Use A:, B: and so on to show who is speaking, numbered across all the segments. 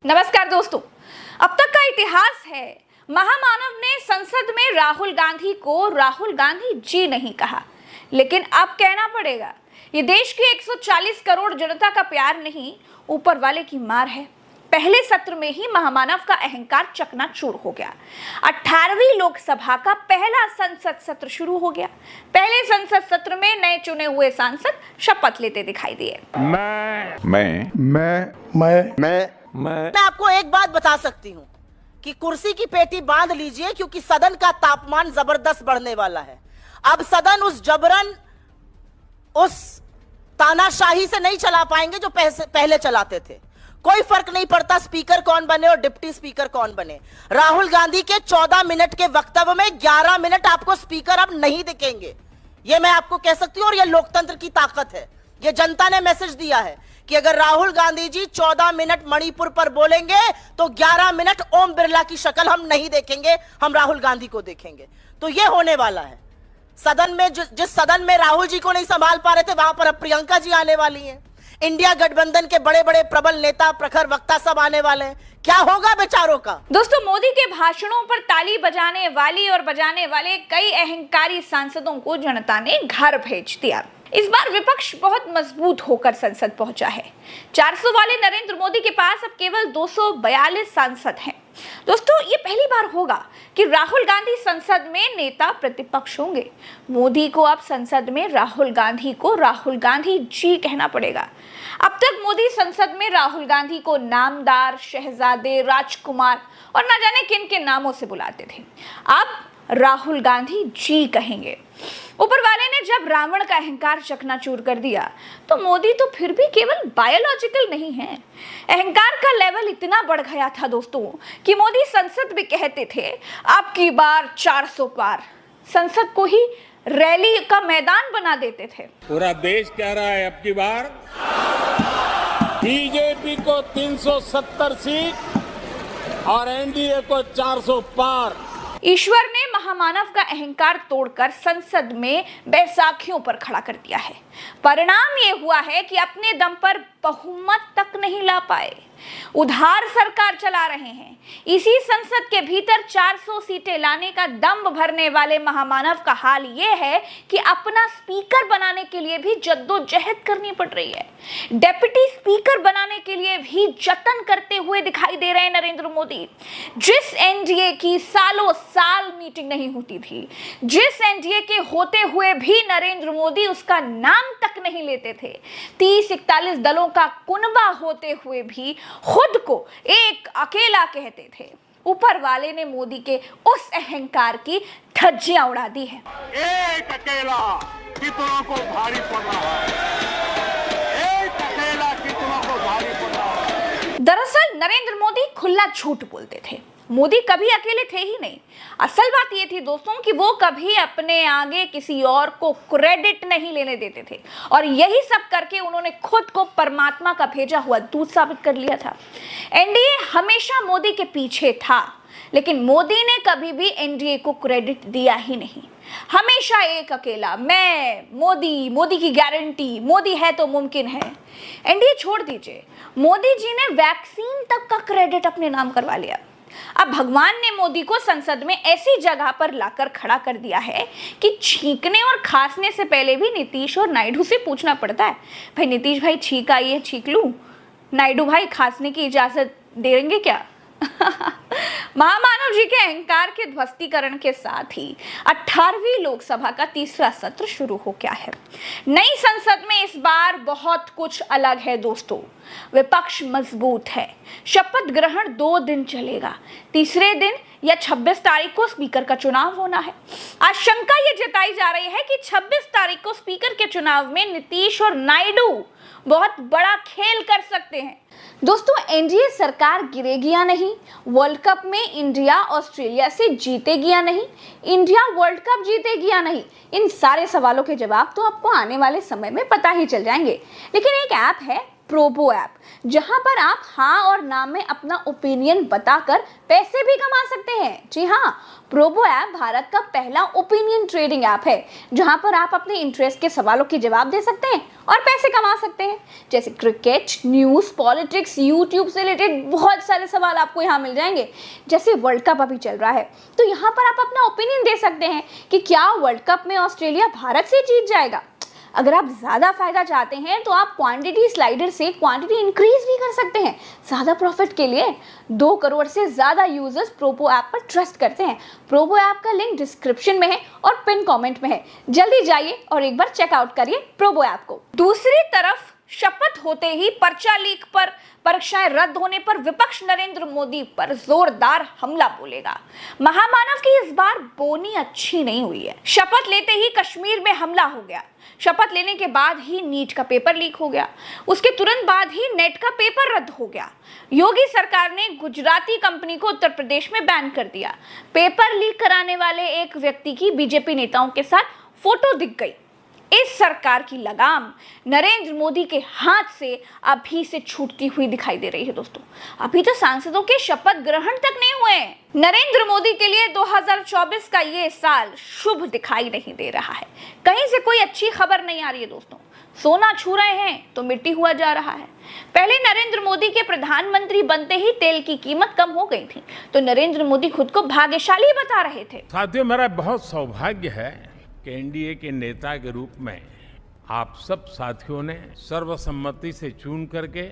A: नमस्कार दोस्तों, अब तक का इतिहास है महामानव ने संसद में राहुल गांधी को राहुल गांधी जी नहीं कहा, लेकिन अब कहना पड़ेगा। ये देश की 140 करोड़ जनता का प्यार नहीं, ऊपर वाले की मार है। पहले सत्र में ही महामानव का अहंकार चकनाचूर हो गया। 18वीं लोकसभा का पहला संसद सत्र शुरू हो गया। पहले संसद सत्र में नए चुने हुए सांसद शपथ लेते दिखाई दिए।
B: मैं आपको एक बात बता सकती हूँ कि कुर्सी की पेटी बांध लीजिए, क्योंकि सदन का तापमान जबरदस्त बढ़ने वाला है। अब सदन उस जबरन, उस तानाशाही से नहीं चला पाएंगे जो पहले चलाते थे। कोई फर्क नहीं पड़ता स्पीकर कौन बने और डिप्टी स्पीकर कौन बने। राहुल गांधी के 14 मिनट के वक्तव्य में 11 मिनट आपको स्पीकर अब नहीं दिखेंगे। यह मैं आपको कह सकती हूं, और यह लोकतंत्र की ताकत है। यह जनता ने मैसेज दिया है कि अगर राहुल गांधी जी 14 मिनट मणिपुर पर बोलेंगे तो 11 मिनट ओम बिरला की शक्ल हम नहीं देखेंगे, हम राहुल गांधी को देखेंगे। तो यह होने वाला है। सदन में जिस सदन में राहुल जी को नहीं संभाल पा रहे थे, वहां पर अब प्रियंका जी आने वाली हैं। इंडिया गठबंधन के बड़े बड़े प्रबल नेता, प्रखर वक्ता सब आने वाले हैं। क्या होगा बेचारों का?
A: दोस्तों, मोदी के भाषणों पर ताली बजाने वाली और बजाने वाले कई अहंकारी सांसदों को जनता ने घर भेज दिया। इस बार विपक्ष बहुत मजबूत होकर संसद पहुंचा है। 400 वाले नरेंद्र मोदी के पास अब केवल 242 सांसद हैं। दोस्तों, ये पहली बार होगा कि राहुल गांधी संसद में नेता प्रतिपक्ष होंगे। मोदी को अब संसद में राहुल गांधी को राहुल गांधी जी कहना पड़ेगा। अब तक मोदी संसद में राहुल गांधी को नामदार, शहजादे, राजकुमार और न जाने किन के नामों से बुलाते थे। अब राहुल गांधी जी कहेंगे। ऊपर वाले ने जब रावण का अहंकार चकनाचूर कर दिया, तो मोदी तो फिर भी केवल बायोलॉजिकल नहीं है। अहंकार का लेवल इतना बढ़ गया था दोस्तों कि मोदी संसद में कहते थे अब की बार 400 पार। संसद को ही रैली का मैदान बना देते थे।
C: पूरा देश कह रहा है अब की बार बीजेपी को 370 सीट और एनडीए को 400 पार।
A: ईश्वर ने महामानव का अहंकार तोड़कर संसद में बैसाखियों पर खड़ा कर दिया है। परिणाम ये हुआ है कि अपने दम पर बहुमत तक नहीं ला पाए, उधार सरकार चला रहे हैं। इसी संसद के भीतर 400 सीटें लाने का दम भरने वाले महामानव का हाल ये है कि अपना स्पीकर बनाने के लिए भी जद्दोजहद करनी पड़ रही है। डेप्यूटी स्पीकर बनाने के लिए भी जतन करते हुए दिखाई दे रहे हैं नरेंद्र मोदी। जिस एनडीए की सालों साल मीटिंग नहीं होती थी, जिस एनडीए के होते हुए भी नरेंद्र मोदी उसका नाम तक नहीं लेते थे, 30-41 दलों का कुनबा होते हुए भी खुद को एक अकेला कहते थे, ऊपर वाले ने मोदी के उस अहंकार की धज्जियां उड़ा दी है।
D: एक अकेला कितनों को भारी पड़ रहा है, एक अकेला कितनों को भारी पड़ रहा है।
A: दरअसल नरेंद्र मोदी खुला झूठ बोलते थे। मोदी कभी अकेले थे ही नहीं। असल बात ये थी दोस्तों कि वो कभी अपने आगे किसी और को क्रेडिट नहीं लेने देते थे, और यही सब करके उन्होंने खुद को परमात्मा का भेजा हुआ दूत साबित कर लिया था। एनडीए हमेशा मोदी के पीछे था, लेकिन मोदी ने कभी भी एनडीए को क्रेडिट दिया ही नहीं। हमेशा एक अकेला, मैं, मोदी, मोदी की गारंटी, मोदी है तो मुमकिन है। एनडीए छोड़ दीजिए, मोदी जी ने वैक्सीन तक का क्रेडिट अपने नाम करवा लिया। अब भगवान ने मोदी को संसद में ऐसी जगह पर लाकर खड़ा कर दिया है कि छींकने और खांसने से पहले भी नीतीश और नायडू से पूछना पड़ता है, भाई नीतीश भाई छींक आई है, छींक लूं? नायडू भाई खांसने की इजाजत देंगे क्या? महामानव जी के अहंकार के ध्वस्तीकरण के साथ ही 18वीं लोकसभा का तीसरा सत्र शुरू हो गया है। नई संसद में इस बार बहुत कुछ अलग है दोस्तों। विपक्ष मजबूत है। शपथ ग्रहण 2 दिन चलेगा। तीसरे दिन या 26 तारीख को स्पीकर का चुनाव होना है। आशंका ये जताई जा रही है कि 26 तारीख को स्पीकर के चुनाव में नीतीश और नायडू बहुत बड़ा खेल कर सकते हैं। दोस्तों, एनडीए सरकार गिरेगी या नहीं, वर्ल्ड कप में इंडिया ऑस्ट्रेलिया से जीतेगी या नहीं, इंडिया वर्ल्ड कप जीतेगी या नहीं, इन सारे सवालों के जवाब तो आपको आने वाले समय में पता ही चल जाएंगे। लेकिन एक ऐप है प्रोबो ऐप, जहां पर आप हाँ और ना में अपना ओपिनियन बताकर पैसे भी कमा सकते हैं। जी हाँ, प्रोबो ऐप भारत का पहला ओपिनियन ट्रेडिंग ऐप है, जहां पर आप अपने इंटरेस्ट के सवालों के जवाब दे सकते हैं और पैसे कमा सकते हैं। जैसे क्रिकेट, न्यूज़, पॉलिटिक्स, यूट्यूब से रिलेटेड बहुत सारे सवाल आपको यहाँ मिल जाएंगे। जैसे वर्ल्ड कप अभी चल रहा है, तो यहाँ पर आप अपना ओपिनियन दे सकते हैं कि क्या वर्ल्ड कप में ऑस्ट्रेलिया भारत से जीत जाएगा। अगर आप ज़्यादा फायदा चाहते हैं तो आप क्वांटिटी स्लाइडर से क्वांटिटी इंक्रीज भी कर सकते हैं ज़्यादा प्रॉफिट के लिए। 2 करोड़ से ज़्यादा यूजर्स प्रोबो ऐप पर ट्रस्ट करते हैं। प्रोबो ऐप का लिंक डिस्क्रिप्शन में है और पिन कमेंट में है। जल्दी जाइए और एक बार चेकआउट करिए प्रोबो ऐप को। दूसरी तरफ शपथ होते ही पर्चा लीक पर, परीक्षाएं रद्द होने पर विपक्ष नरेंद्र मोदी पर जोरदार हमला बोलेगा। महामानव की इस बार बोनी अच्छी नहीं हुई है। शपथ लेते ही कश्मीर में हमला हो गया। शपथ लेने के बाद ही नीट का पेपर लीक हो गया। उसके तुरंत बाद ही नेट का पेपर रद्द हो गया। योगी सरकार ने गुजराती कंपनी को उत्तर प्रदेश में बैन कर दिया। पेपर लीक कराने वाले एक व्यक्ति की बीजेपी नेताओं के साथ फोटो दिख गई। इस सरकार की लगाम नरेंद्र मोदी के हाथ से अभी से छूटती हुई दिखाई दे रही है। दोस्तों, अभी तो सांसदों के शपथ ग्रहण तक नहीं हुए हैं। नरेंद्र मोदी के लिए 2024 का ये साल शुभ दिखाई नहीं दे रहा है। कहीं से कोई अच्छी खबर नहीं आ रही है। दोस्तों, सोना छू रहे हैं तो मिट्टी हुआ जा रहा है। पहले नरेंद्र मोदी के प्रधानमंत्री बनते ही तेल की कीमत कम हो गई थी, तो नरेंद्र मोदी खुद को भाग्यशाली बता रहे थे।
C: साथियों, मेरा बहुत सौभाग्य है कि एनडीए के नेता के रूप में आप सब साथियों ने सर्वसम्मति से चुन करके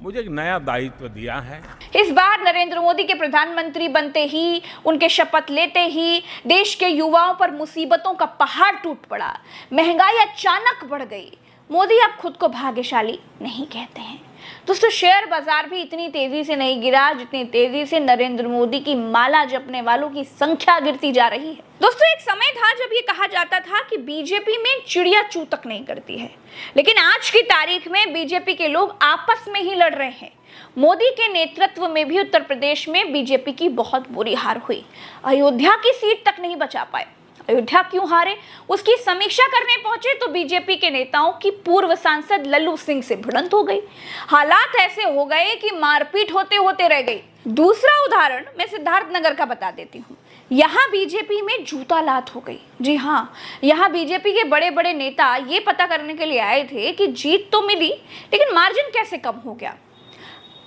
C: मुझे एक नया दायित्व दिया है।
A: इस बार नरेंद्र मोदी के प्रधानमंत्री बनते ही, उनके शपथ लेते ही देश के युवाओं पर मुसीबतों का पहाड़ टूट पड़ा। महंगाई अचानक बढ़ गई। मोदी अब खुद को भाग्यशाली नहीं कहते हैं। दोस्तों, शेयर बाजार भी इतनी तेजी से नहीं गिरा जितनी तेजी से नरेंद्र मोदी की माला जपने वालों की संख्या गिरती जा रही है। दोस्तों, एक समय था जब ये कहा जाता था कि बीजेपी में चिड़िया चू तक नहीं करती है, लेकिन आज की तारीख में बीजेपी के लोग आपस में ही लड़ रहे हैं। मोदी के नेतृत्व में भी उत्तर प्रदेश में बीजेपी की बहुत बुरी हार हुई। अयोध्या की सीट तक नहीं बचा पाए। अयोध्या क्यों हारे, उसकी समीक्षा करने पहुंचे तो बीजेपी के नेताओं की पूर्व सांसद लल्लू सिंह से भिड़ंत हो गई। हालात ऐसे हो गए कि मारपीट होते होते रह गई। दूसरा उदाहरण मैं सिद्धार्थनगर का बता देती हूँ। यहाँ बीजेपी में जूता लात हो गई। जी हाँ, यहाँ बीजेपी के बड़े बड़े नेता ये पता करने के लिए आए थे कि जीत तो मिली, लेकिन मार्जिन कैसे कम हो गया।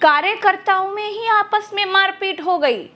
A: कार्यकर्ताओं में ही आपस में मारपीट हो गई।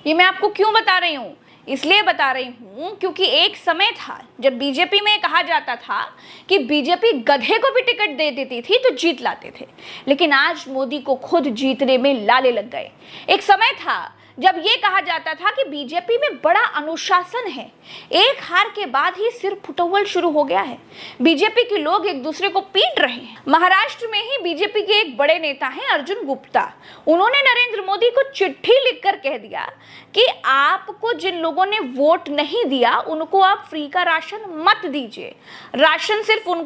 A: ये मैं आपको क्यों बता रही हूँ, इसलिए बता रही हूँ क्योंकि एक समय था जब बीजेपी में कहा जाता था कि बीजेपी गधे को भी टिकट दे देती थी तो जीत लाते थे, लेकिन आज मोदी को खुद जीतने में लाले लग गए। एक समय था जब ये कहा जाता था कि बीजेपी में बड़ा अनुशासन है, एक हार के बाद ही सिर फुटौल शुरू हो गया है। बीजेपी के लोग एक दूसरे को पीट रहे हैं। महाराष्ट्र में ही बीजेपी के एक बड़े नेता हैं अर्जुन गुप्ता। उन्होंने नरेंद्र मोदी को चिट्ठी लिखकर कह दिया कि आपको जिन लोगों ने वोट नहीं दिया उनको आप फ्री का राशन मत दीजिए। राशन सिर्फ उनको